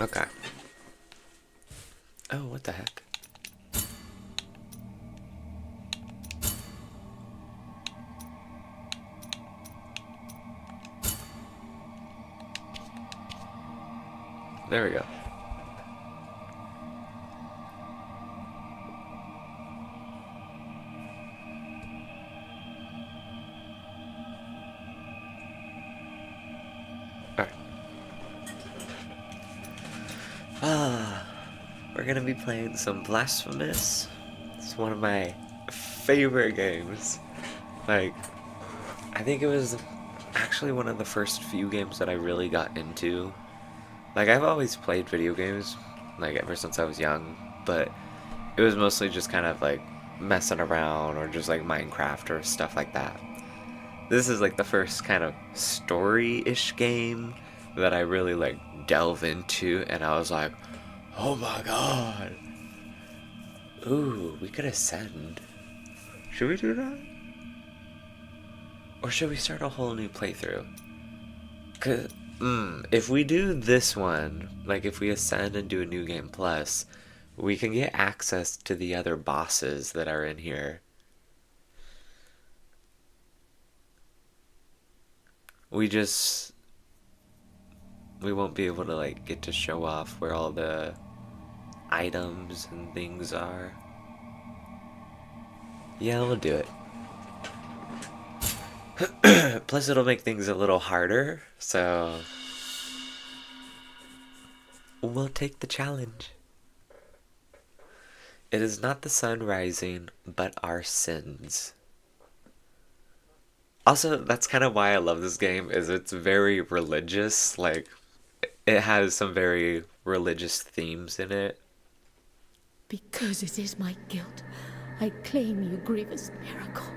Okay. Oh, what the heck? There we go. Alright. We're gonna be playing some Blasphemous. It's one of my favorite games. Like, I think it was actually one of the first few games that I really got into. Like, I've always played video games, like, ever since I was young, but it was mostly just kind of like messing around or just like Minecraft or stuff like that. This is like the first kind of story-ish game that I really like delve into, and I was like, oh my god. Ooh, we could ascend. Should we do that? Or should we start a whole new playthrough? Cause, if we do this one, like if we ascend and do a new game plus, we can get access to the other bosses that are in here. We just, we won't be able to like get to show off where all the items and things are. Yeah, we'll do it. Plus it'll make things a little harder, so we'll take the challenge. It is not the sun rising, but our sins. Also, that's kind of why I love this game, is it's very religious. Like, it has some very religious themes in it. Because it is my guilt, I claim you, grievous miracle.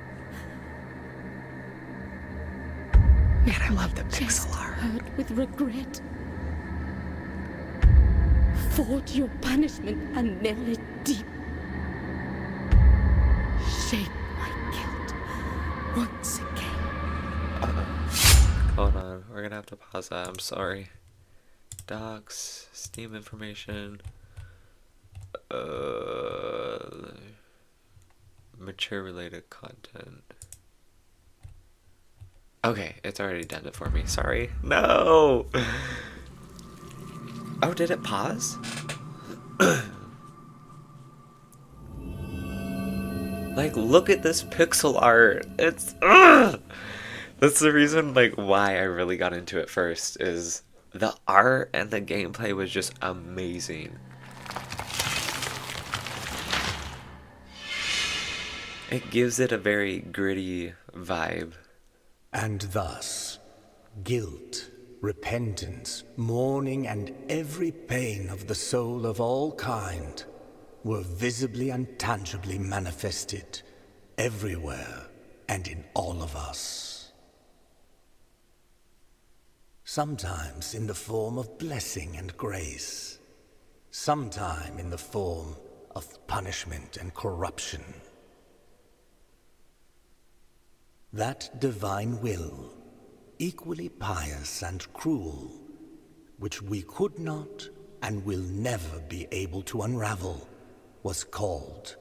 Man, I love the pixel art. Hurt with regret. Forge your punishment and nail it deep. Shape my guilt once again. Hold on, we're gonna have to pause that. I'm sorry. Docs, Steam information, mature related content. Okay, it's already done it for me. Sorry. No! Oh, did it pause? Like, look at this pixel art. It's... Ugh! That's the reason, like, why I really got into it first, is the art and the gameplay was just amazing. It gives it a very gritty vibe. And thus, guilt, repentance, mourning, and every pain of the soul of all kind were visibly and tangibly manifested everywhere and in all of us. Sometimes in the form of blessing and grace, sometime in the form of punishment and corruption. That divine will, equally pious and cruel, which we could not and will never be able to unravel, was called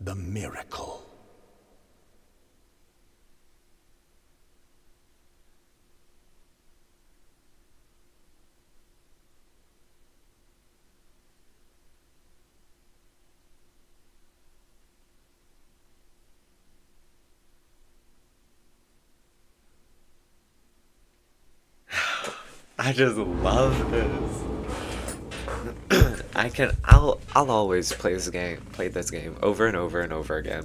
the miracle. I just love this. I'll always play this game over and over and over again.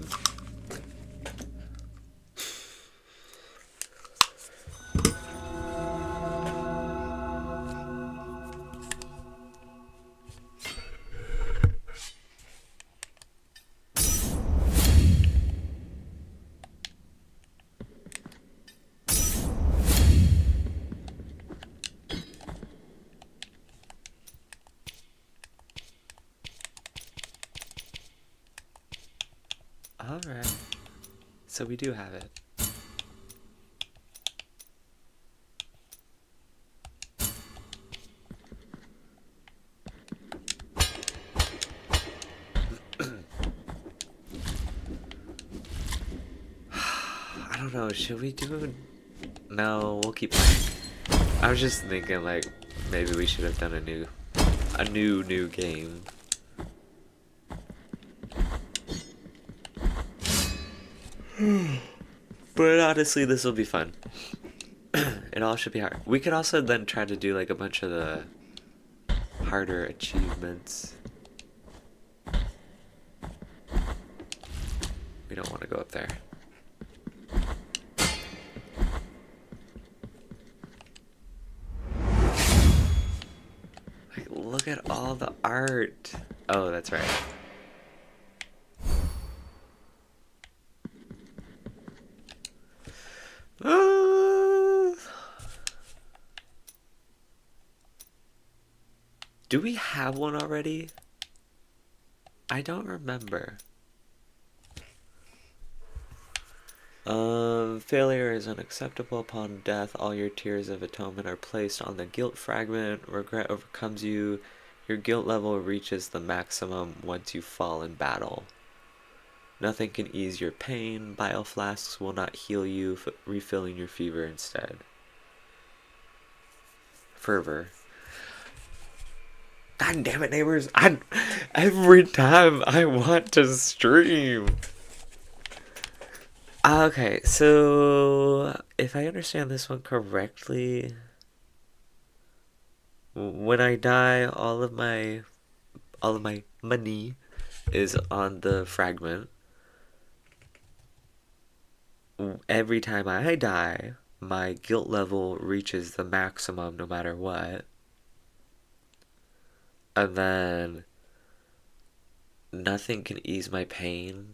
Alright. So we do have it. know, should we do... No, we'll keep playing. I was just thinking, like, maybe we should have done a new game. But honestly, this will be fun. It all should be hard. We could also then try to do like a bunch of the harder achievements. We don't want to go up there. Like, look at all the art. Oh, that's right. Do we have one already? I don't remember. Failure is unacceptable. Upon death, all your tears of atonement are placed on the guilt fragment. Regret overcomes you. Your guilt level reaches the maximum once you fall in battle. Nothing can ease your pain. Bile flasks will not heal you, refilling your fever instead. Fervor. God damn it, neighbors. Every time I want to stream. Okay, so if I understand this one correctly, when I die, all of my money is on the fragment. Every time I die, my guilt level reaches the maximum no matter what. And then nothing can ease my pain.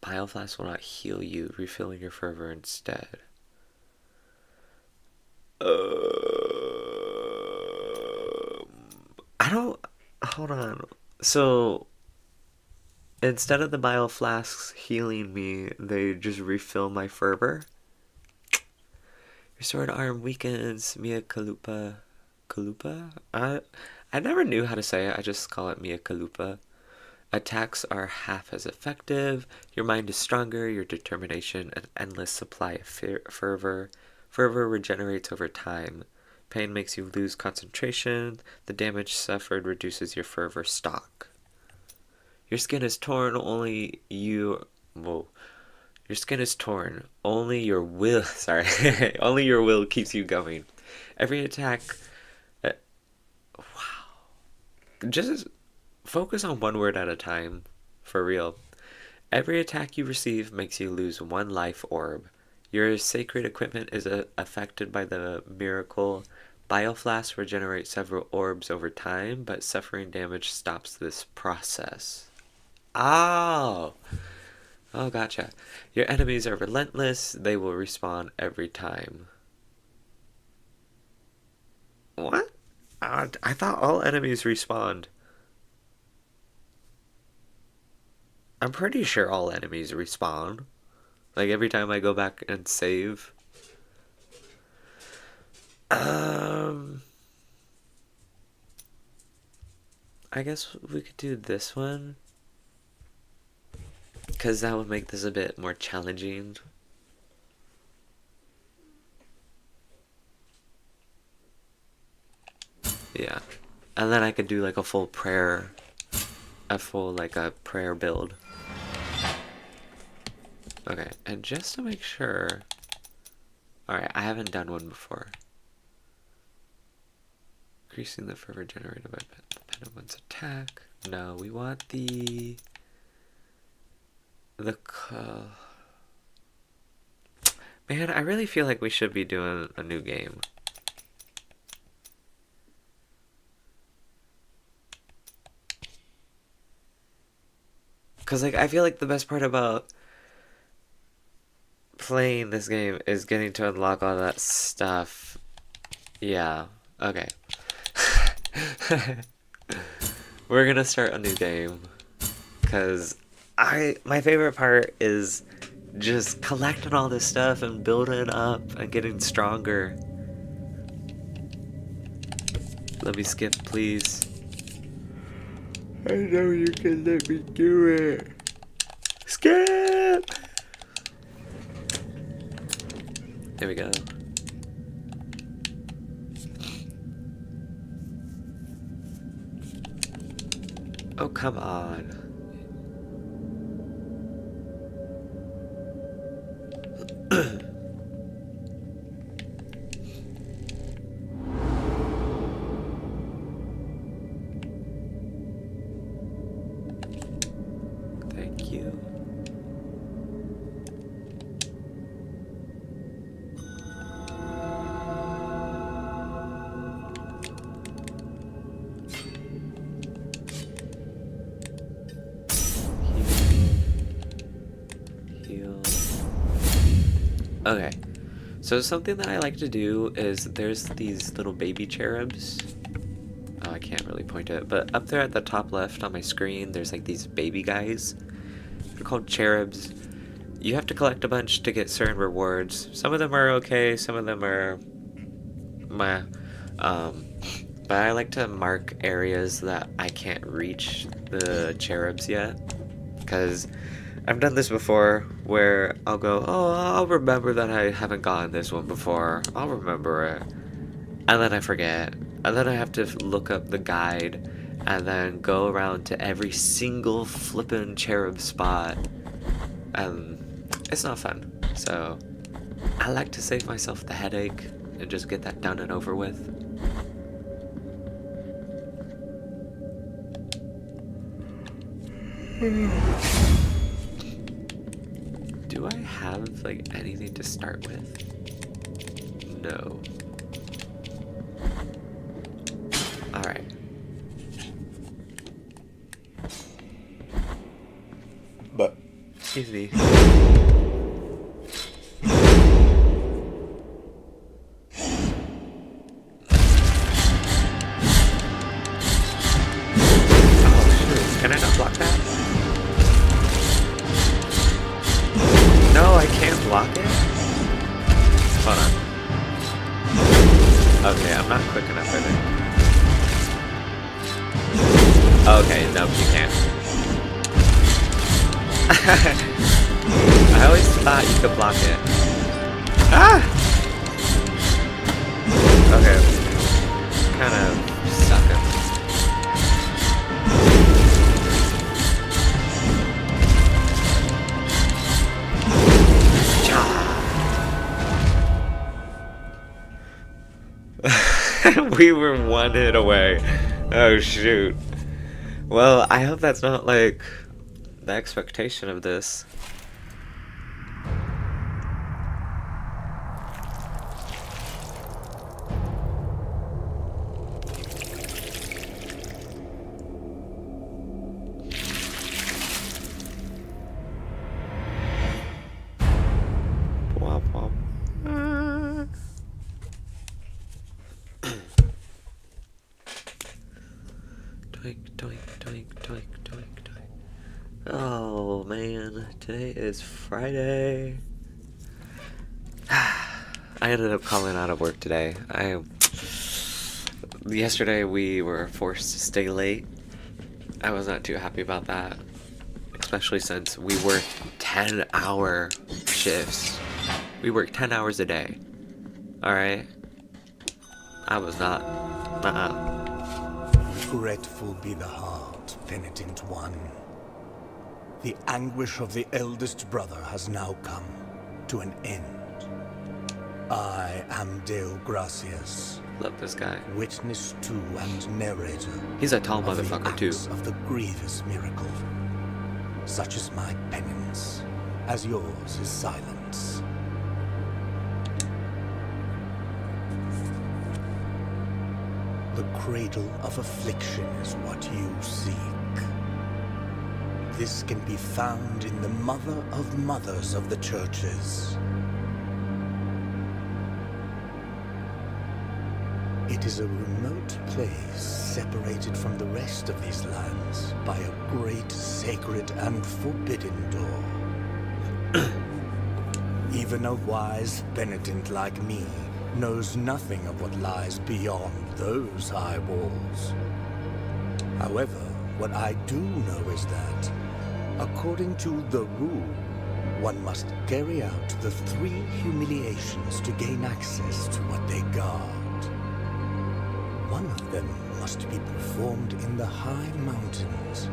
Bile flask will not heal you, refilling your fervor instead. I don't... Hold on. So, instead of the bile flasks healing me, they just refill my fervor? Your sword arm weakens. Mia Kalupa. Kalupa? I never knew how to say it. I just call it Mia Kalupa. Attacks are half as effective. Your mind is stronger. Your determination, an endless supply of fervor. Fervor regenerates over time. Pain makes you lose concentration. The damage suffered reduces your fervor stock. Your skin is torn. Only you... Whoa. Your skin is torn. Only your will... Sorry. Only your will keeps you going. Every attack... wow. Just focus on one word at a time. For real. Every attack you receive makes you lose one life orb. Your sacred equipment is affected by the miracle. Bile flasks regenerate several orbs over time, but suffering damage stops this process. Oh! Oh, gotcha. Your enemies are relentless. They will respawn every time. What? I thought all enemies respawned. I'm pretty sure all enemies respawn. Like every time I go back and save. I guess we could do this one. Because that would make this a bit more challenging. Yeah. And then I could do like a full prayer. A prayer build. Okay, and just to make sure... Alright, I haven't done one before. Increasing the fervor generated by dependent one's attack. No, we want the... Man, I really feel like we should be doing a new game. Because, like, I feel like the best part about playing this game is getting to unlock all that stuff. Yeah, okay. We're gonna start a new game. Because my favorite part is just collecting all this stuff and building it up and getting stronger. Let me skip, please. I know you can let me do it. Skip! There we go. Oh, come on. Thank you. Heal. Okay. So something that I like to do is there's these little baby cherubs. Oh, I can't really point to it, but up there at the top left on my screen, there's like these baby guys. They're called cherubs. You have to collect a bunch to get certain rewards. Some of them are okay, some of them are meh. But I like to mark areas that I can't reach the cherubs yet, because I've done this before where I'll go, oh, I'll remember that I haven't gotten this one before. I'll remember it. And then I forget. And then I have to look up the guide and then go around to every single flippin' cherub spot. And it's not fun. So I like to save myself the headache and just get that done and over with. Do I have like anything to start with? No. Alright. But excuse me. Can I not block that? No, I can't block it? Hold on. Okay, I'm not quick enough, I think. Okay, nope, you can't. I always thought you could block it. Ah! Okay. Kind of sucking. We were one hit away. Oh shoot. Well, I hope that's not like the expectation of this. Womp womp. Doink, doink, doink, doink, doink, doink. Oh man, today is Friday. I ended up calling out of work today. Yesterday we were forced to stay late. I was not too happy about that, especially since we work 10-hour shifts. We work 10 hours a day. Alright? I was not. Regretful be the heart, penitent one. The anguish of the eldest brother has now come to an end. I am Dale Gracias, Love this guy. witness to and narrator. He's a tall of the motherfucker too. acts of the grievous miracle. Such is my penance, as yours is silence. The cradle of affliction is what you seek. This can be found in the mother of mothers of the churches. It is a remote place separated from the rest of these lands by a great sacred and forbidden door. Even a wise penitent like me knows nothing of what lies beyond those high walls. However, what I do know is that, according to the rule, one must carry out the 3 humiliations to gain access to what they guard. One of them must be performed in the high mountains,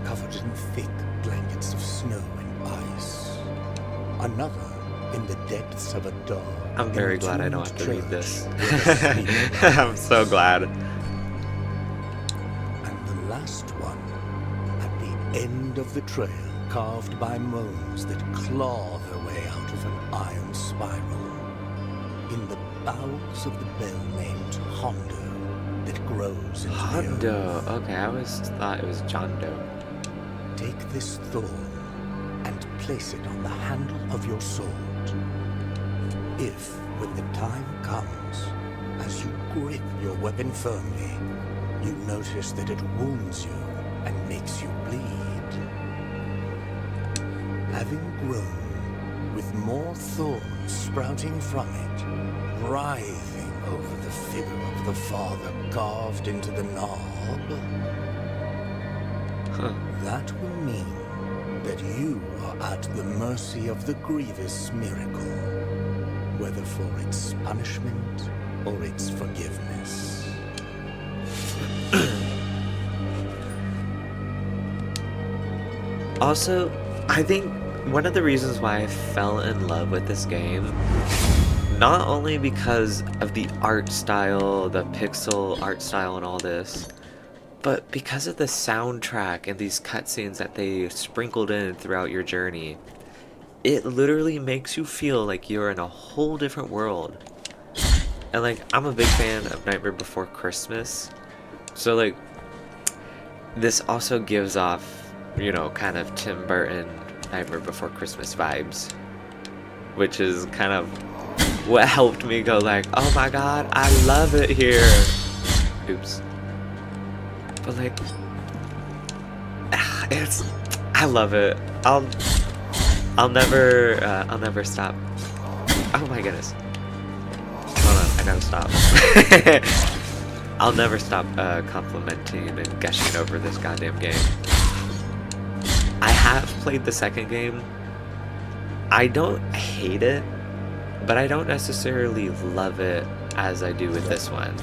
covered in thick blankets of snow and ice. Another in the depths of a dark, I'm very glad I don't have to read entombed this. church with a I'm so glad. And the last one, at the end of the trail, carved by moans that claw their way out of an iron spiral, in the bowels of the bell named Hondo that grows into the Hondo. earth. Okay, I always thought it was John Doe. Take this thorn and place it on the handle of your sword. If, when the time comes, as you grip your weapon firmly, you notice that it wounds you and makes you bleed, having grown, with more thorns sprouting from it, writhing over the figure of the Father carved into the knob, that will mean that you are at the mercy of the grievous miracle, whether for its punishment or its forgiveness. Also, I think one of the reasons why I fell in love with this game, not only because of the art style, the pixel art style and all this, but because of the soundtrack and these cutscenes that they sprinkled in throughout your journey. It literally makes you feel like you're in a whole different world. And like, I'm a big fan of Nightmare Before Christmas, so like, this also gives off, you know, kind of Tim Burton Nightmare Before Christmas vibes, which is kind of what helped me go like, oh my god, I love it here. Oops. But like, I love it. I'll never stop. Oh my goodness. Hold on, I gotta stop. I'll never stop complimenting and gushing over this goddamn game. I have played the second game. I don't hate it, but I don't necessarily love it as I do with this one.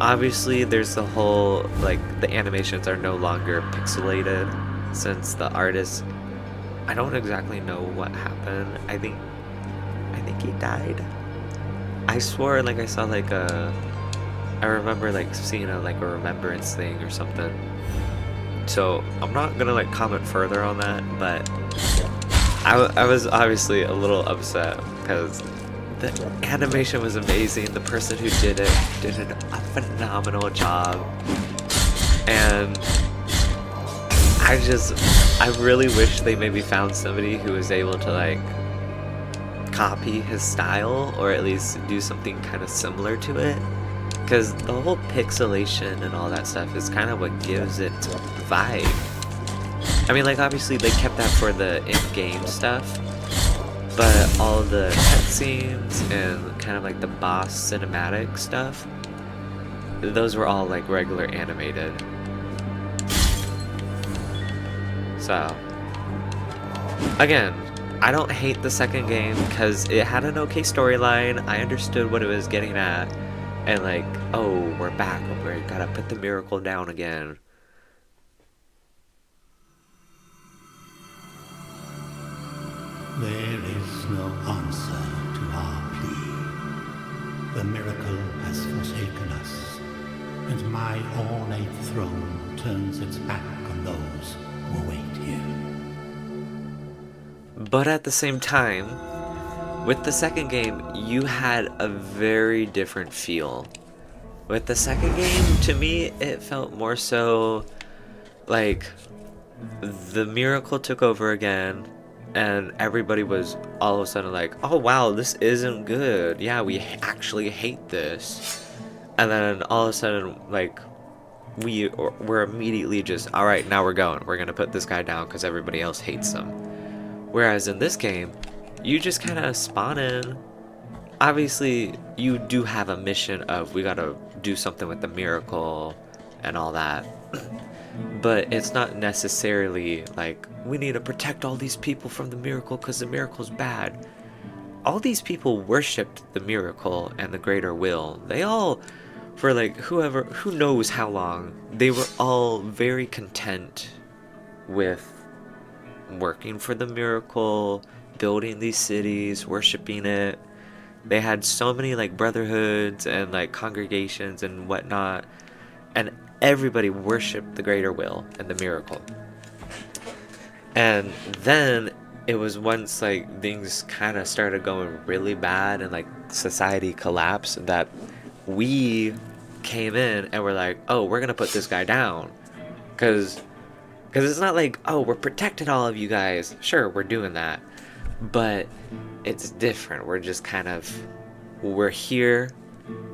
Obviously, there's the whole, like, the animations are no longer pixelated since the artist, I don't exactly know what happened. I think he died. I swore like I saw like I remember like seeing a remembrance thing or something. So I'm not gonna like comment further on that, but I was obviously a little upset because the animation was amazing. The person who did it did a phenomenal job, and I really wish they maybe found somebody who was able to like copy his style, or at least do something kind of similar to it, because the whole pixelation and all that stuff is kind of what gives it vibe. I mean, like, obviously they kept that for the in-game stuff, but all the cutscenes and kind of like the boss cinematic stuff, those were all like regular animated. So, again, I don't hate the second game because it had an okay storyline. I understood what it was getting at, and like, oh, we're back, we gotta put the miracle down again. There is no answer to our plea. The miracle has forsaken us, and my ornate throne turns its back on those who await here. But at the same time, with the second game, you had a very different feel. With the second game, to me, it felt more so like the miracle took over again, and everybody was all of a sudden like, oh wow, this isn't good. Yeah, we actually hate this. And then all of a sudden, like, we're immediately just, all right, now we're going. We're going to put this guy down because everybody else hates him. Whereas in this game, you just kind of spawn in. Obviously, you do have a mission of, we got to do something with the miracle and all that. But it's not necessarily like we need to protect all these people from the miracle because the miracle's bad. All these people worshipped the miracle and the greater will. They all, for like who knows how long, they were all very content with working for the miracle, building these cities, worshipping it. They had so many like brotherhoods and like congregations and whatnot, and everybody worshipped the greater will and the miracle. And then it was once like things kind of started going really bad and like society collapsed that we came in and were like, oh, we're gonna put this guy down, because it's not like, oh, we're protecting all of you guys. Sure, we're doing that, but it's different. We're just kind of, we're here,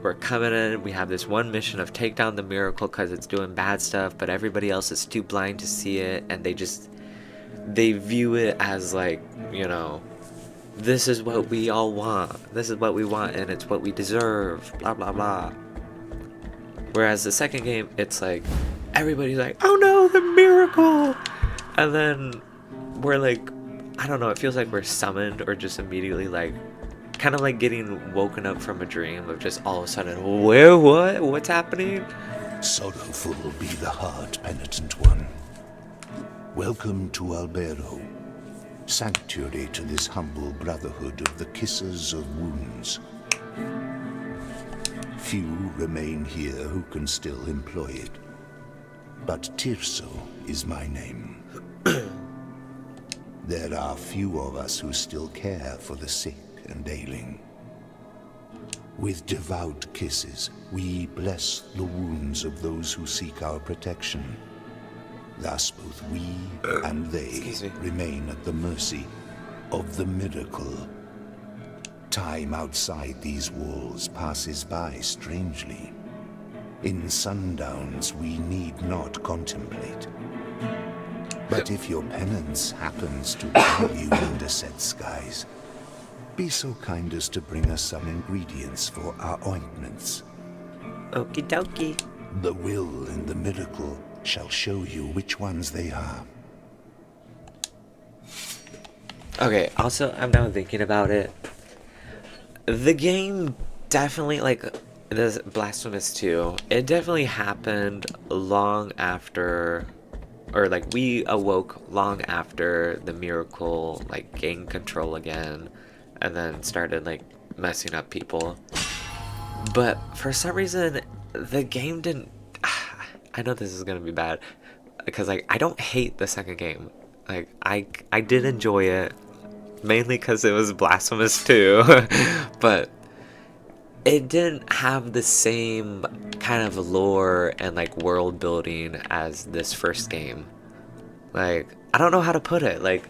we're coming in, we have this one mission of take down the miracle because it's doing bad stuff, but everybody else is too blind to see it, and they view it as like, you know, this is what we all want, this is what we want, and it's what we deserve, blah blah blah. Whereas the second game, it's like everybody's like, oh no, the miracle, and then we're like, I don't know, it feels like we're summoned or just immediately like kind of like getting woken up from a dream of just all of a sudden, where, what's happening? Sorrowful be the heart, penitent one. Welcome to Albero, sanctuary to this humble brotherhood of the kissers of wounds. Few remain here who can still employ it, but Tirso is my name. There are few of us who still care for the sick and ailing. With devout kisses, we bless the wounds of those who seek our protection. Thus both we and they remain at the mercy of the miracle. Time outside these walls passes by strangely. In sundowns we need not contemplate. But if your penance happens to bring you under set skies, be so kind as to bring us some ingredients for our ointments. Okie dokie. The will and the miracle shall show you which ones they are. Okay, also, I'm now thinking about it. The game definitely, like, this Blasphemous 2, it definitely happened long after, or like we awoke long after the miracle like gained control again and then started like messing up people. But for some reason the game didn't, I know this is gonna be bad because like I don't hate the second game. Like I did enjoy it, mainly because it was Blasphemous 2. But it didn't have the same kind of lore and like world building as this first game. Like, I don't know how to put it. Like,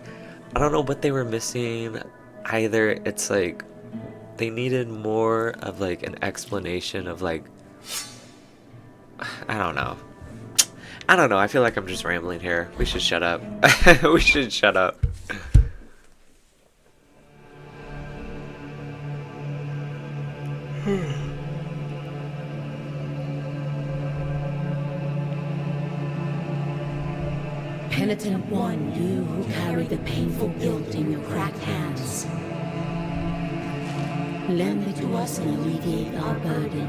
I don't know what they were missing. Either it's like they needed more of like an explanation of like, I don't know. I feel like I'm just rambling here. We should shut up. We should shut up. Penitent one, you who carry the painful guilt in your cracked hands, lend it to us and alleviate our burden.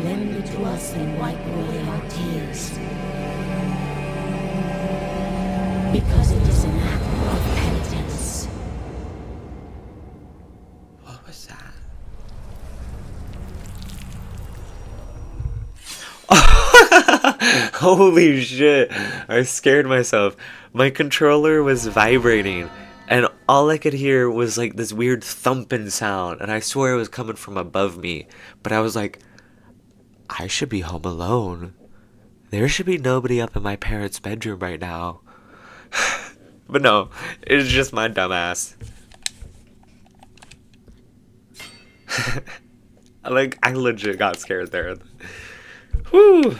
Lend it to us and wipe away our tears. Because it is an act of penitence. What was that? Holy shit, I scared myself. My controller was vibrating and all I could hear was like this weird thumping sound, and I swear it was coming from above me. But I was like, I should be home alone. There should be nobody up in my parents' bedroom right now. But no, it's just my dumbass. Like, I legit got scared there. Whew.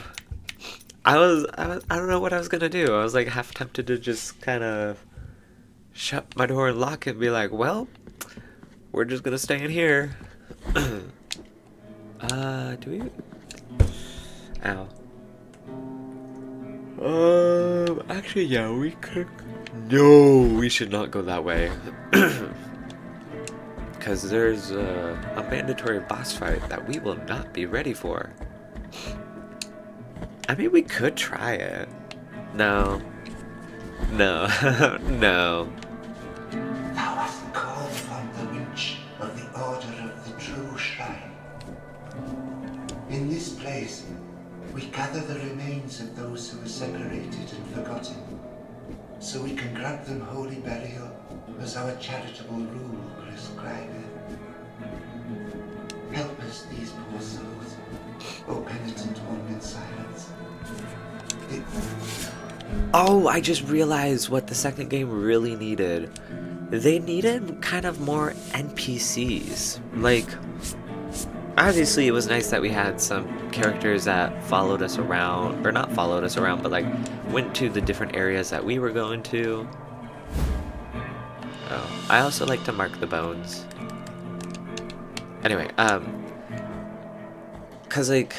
I don't know what I was gonna do. I was like half tempted to just kind of shut my door and lock it and be like, well, we're just gonna stay in here. Do we? Ow. Actually, yeah, we could. No, we should not go that way. Because there's a mandatory boss fight that we will not be ready for. I mean, we could try it. No. No. No. Thou hast called upon the winch of the Order of the True Shrine. In this place, we gather the remains of those who were separated and forgotten, so we can grant them holy burial as our charitable rule prescribeth. Help us, these poor souls, O penitent one in silence. Oh, I just realized what the second game really needed. They needed kind of more NPCs. Like, obviously it was nice that we had some characters that followed us around, or not followed us around, but like went to the different areas that we were going to. Oh, I also like to mark the bones. Anyway, cause like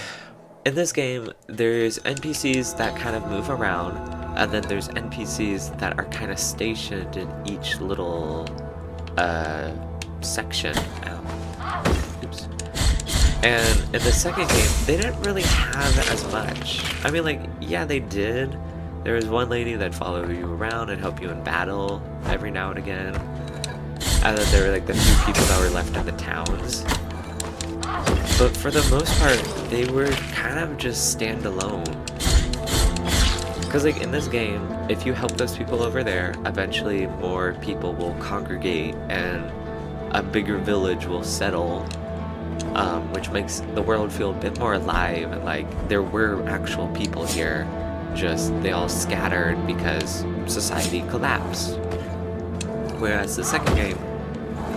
in this game there's NPCs that kind of move around, and then there's NPCs that are kind of stationed in each little section. Ow. Oops. And in the second game, they didn't really have as much. I mean, like, yeah, they did. There was one lady that followed you around and helped you in battle every now and again. And then there were, like, the few people that were left in the towns. But for the most part, they were kind of just standalone. Because, like, in this game, if you help those people over there, eventually more people will congregate and a bigger village will settle. Which makes the world feel a bit more alive, and like there were actual people here, just they all scattered because society collapsed. Whereas the second game,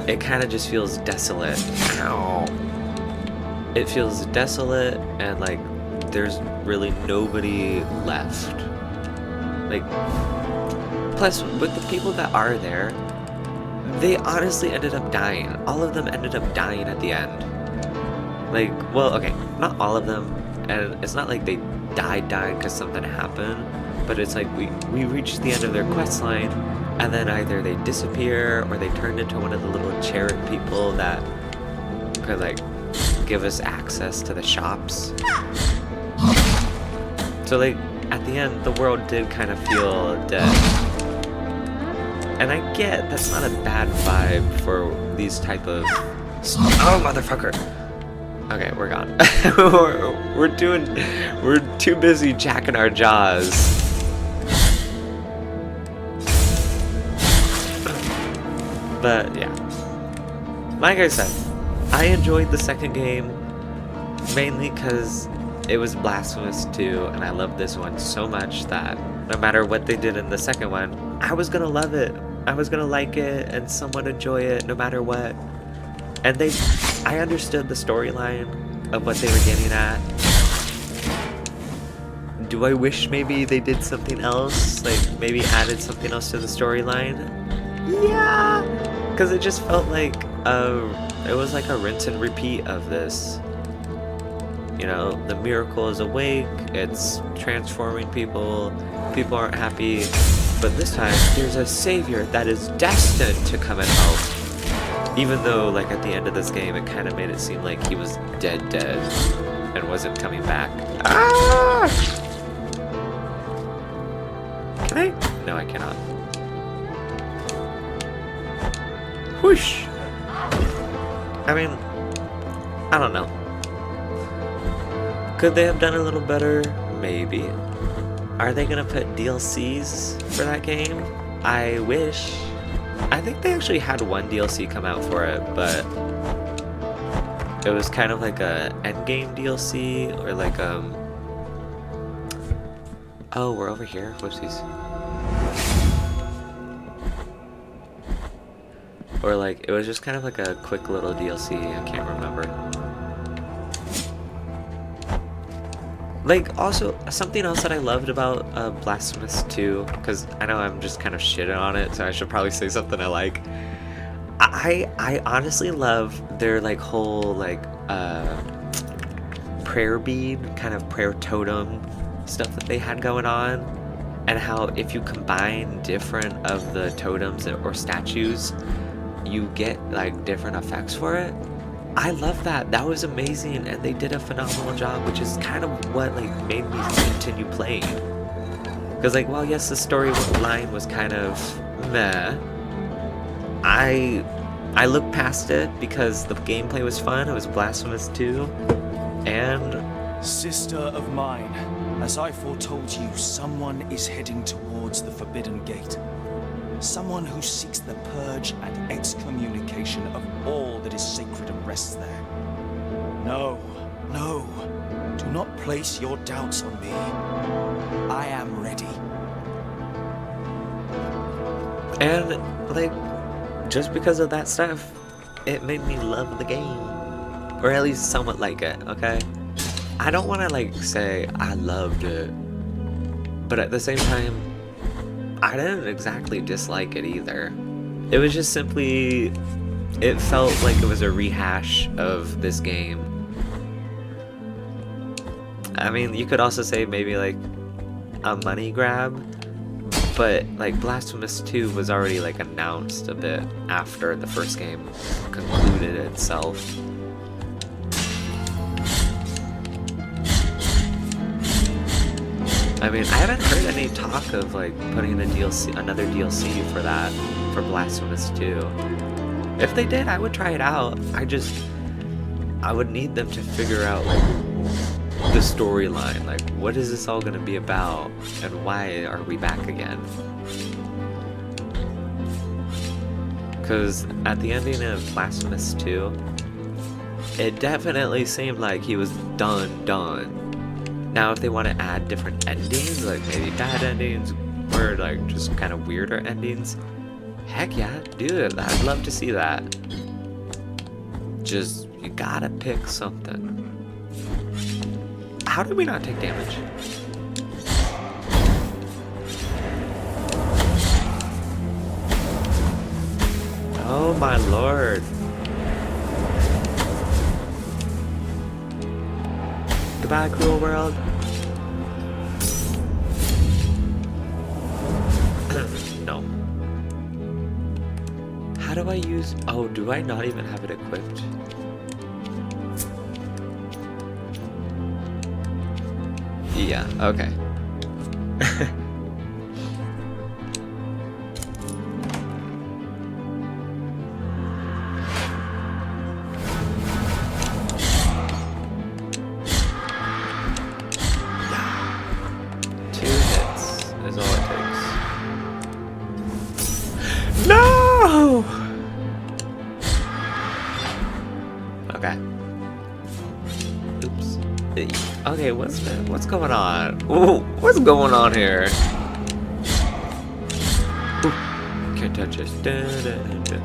it kind of just feels desolate. Ow. It feels desolate, and like there's really nobody left. Like, plus with the people that are there, they honestly ended up dying. All of them ended up dying at the end. Like, well, okay, not all of them, and it's not like they died because something happened, but it's like we reached the end of their quest line, and then either they disappear or they turned into one of the little cherub people that could like give us access to the shops. So like at the end, the world did kind of feel dead. And I get that's not a bad vibe for these type of... Oh, motherfucker! Okay, we're gone. we're too busy jacking our jaws. But yeah, like I said, I enjoyed the second game mainly because it was Blasphemous 2, and I loved this one so much that no matter what they did in the second one, I was gonna love it. I was gonna like it and somewhat enjoy it no matter what. And I understood the storyline of what they were getting at. Do I wish maybe they did something else? Like, maybe added something else to the storyline? Yeah! Because it just felt like, it was like a rinse and repeat of this. You know, the miracle is awake, it's transforming people, people aren't happy, but this time, there's a savior that is destined to come and help. Even though, like, at the end of this game, it kind of made it seem like he was dead and wasn't coming back. Ah! Can I? No, I cannot. Whoosh! I mean, I don't know. Could they have done a little better? Maybe. Are they gonna put DLCs for that game? I wish. I think they actually had one DLC come out for it, but it was kind of like a endgame DLC, or like oh, we're over here. Whoopsies. Or like it was just kind of like a quick little DLC. I can't remember. Like, also, something else that I loved about Blasphemous 2, because I know I'm just kind of shitting on it, so I should probably say something I like. I honestly love their, like, whole, like, prayer bead, kind of prayer totem stuff that they had going on, and how if you combine different of the totems or statues, you get like different effects for it. I love that. That was amazing, and they did a phenomenal job, which is kind of what like made me continue playing. Because like, while yes, the storyline was kind of meh, I looked past it because the gameplay was fun. It was Blasphemous 2, and Sister of mine, as I foretold you, someone is heading towards the Forbidden Gate. Someone who seeks the purge and excommunication of all that is sacred and rests there. No, no, do not place your doubts on me. I am ready. And like, just because of that stuff, it made me love the game, or at least somewhat like it. Okay, I don't want to like say I loved it, but at the same time, I didn't exactly dislike it either. It was just simply, it felt like it was a rehash of this game. I mean, you could also say maybe like a money grab, but like Blasphemous 2 was already like announced a bit after the first game concluded itself. I mean, I haven't heard any talk of like putting a DLC, another DLC for that, for Blasphemous 2. If they did, I would try it out. I would need them to figure out like the storyline, like what is this all gonna be about, and why are we back again? Because at the ending of Blasphemous 2, it definitely seemed like he was done. Now, if they want to add different endings, like maybe bad endings, or like just kind of weirder endings, heck yeah, do it. I'd love to see that. Just, you gotta pick something. How did we not take damage? Oh my lord. Goodbye, cruel world. No. How do I use... Oh, do I not even have it equipped? Yeah, okay. No! Okay. Oops. Okay, what's going on? Ooh, what's going on here? Ooh, can't touch this. Da, da, da.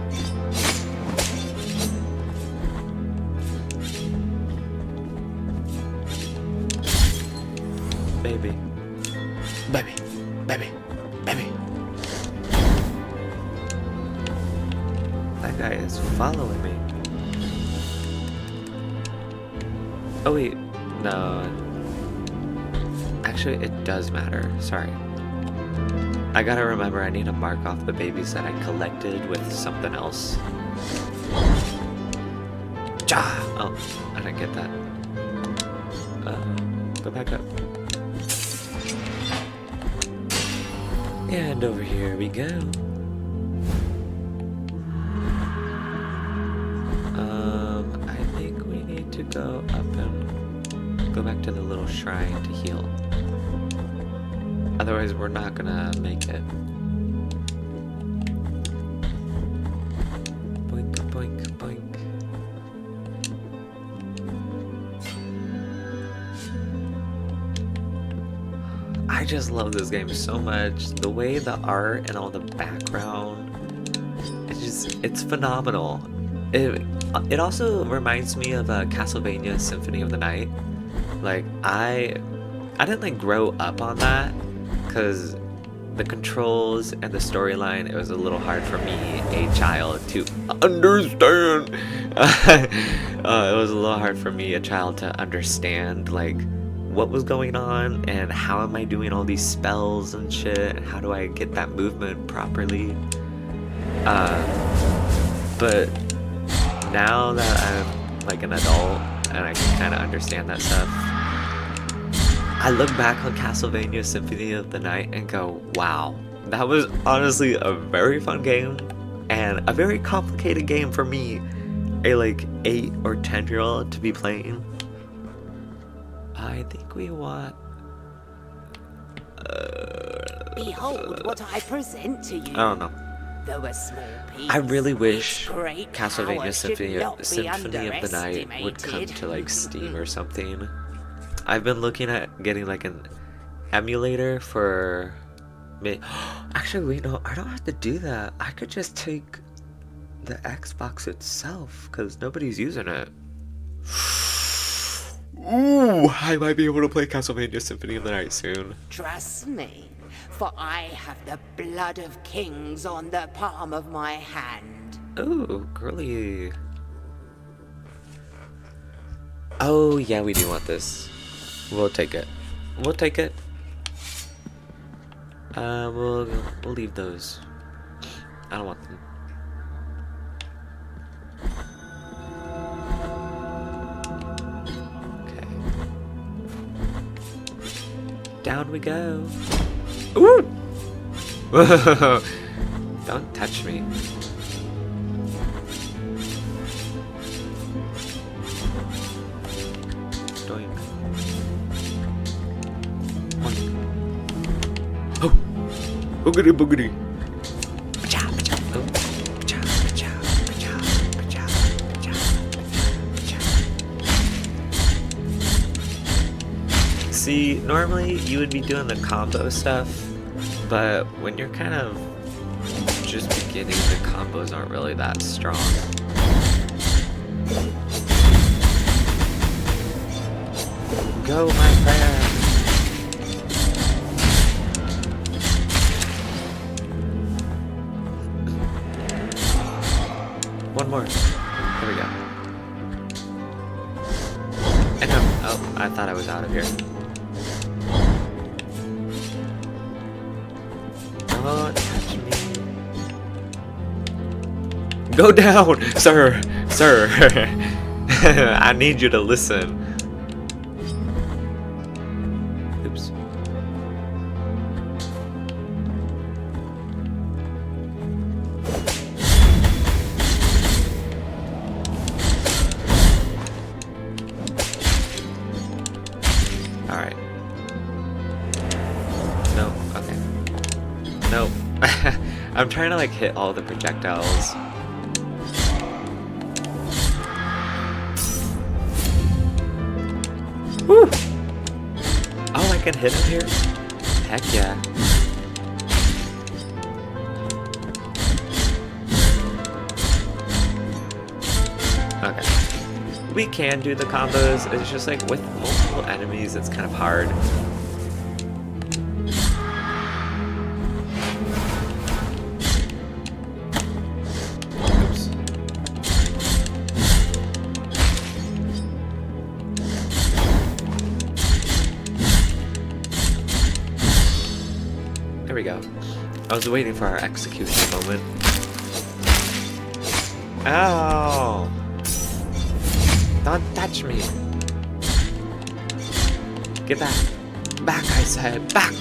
Baby. Baby. Baby. Baby. That guy is following me. Oh wait, no. Actually, it does matter. Sorry. I gotta remember I need to mark off the babies that I collected with something else. Oh, I didn't get that. Go back up. And over here we go. I think we need to go up and go back to the little shrine to heal. Otherwise, we're not gonna make it. Boink, boink, boink. I just love this game so much. The way the art and all the background, it's phenomenal. It also reminds me of Castlevania Symphony of the Night. Like, I didn't like grow up on that, because the controls and the storyline, it was a little hard for me, a child, to understand. It was a little hard for me, a child, to understand like what was going on and how am I doing all these spells and shit, and how do I get that movement properly. But now that I'm like an adult and I can kind of understand that stuff, I look back on Castlevania Symphony of the Night and go, wow, that was honestly a very fun game and a very complicated game for me, a like 8 or 10-year-old, to be playing. I think we want... Behold what I present to you. I don't know. Though a small piece, I really wish its great Castlevania power Symphony should not be of the Night would come to like Steam or something. I've been looking at getting like an emulator for me. Actually, wait, no, I don't have to do that. I could just take the Xbox itself because nobody's using it. Ooh, I might be able to play Castlevania Symphony of the Night soon. Trust me, for I have the blood of kings on the palm of my hand. Oh, girly. Oh, yeah, we do want this. We'll take it. We'll take it. We'll leave those. I don't want them. Okay. Down we go. Ooh! Don't touch me. Doink. Oh! Boogity boogity! Pacha, pacha. Oh. Pacha, pacha, pacha, pacha, pacha, pacha. See, normally you would be doing the combo stuff, but when you're kind of just beginning, the combos aren't really that strong. Go, my friend! One more. There we go. And oh, I thought I was out of here. Don't touch me. Go down, sir! Sir! I need you to listen. Oops. Alright. No, okay. No. I'm trying to like hit all the projectiles. Woo! Oh, I can hit him here? Heck yeah. Okay. We can do the combos, it's just like with multiple enemies, it's kind of hard. Oops. There we go. I was waiting for our execution moment. Ow! Don't touch me. Get back. Back, I said. Back.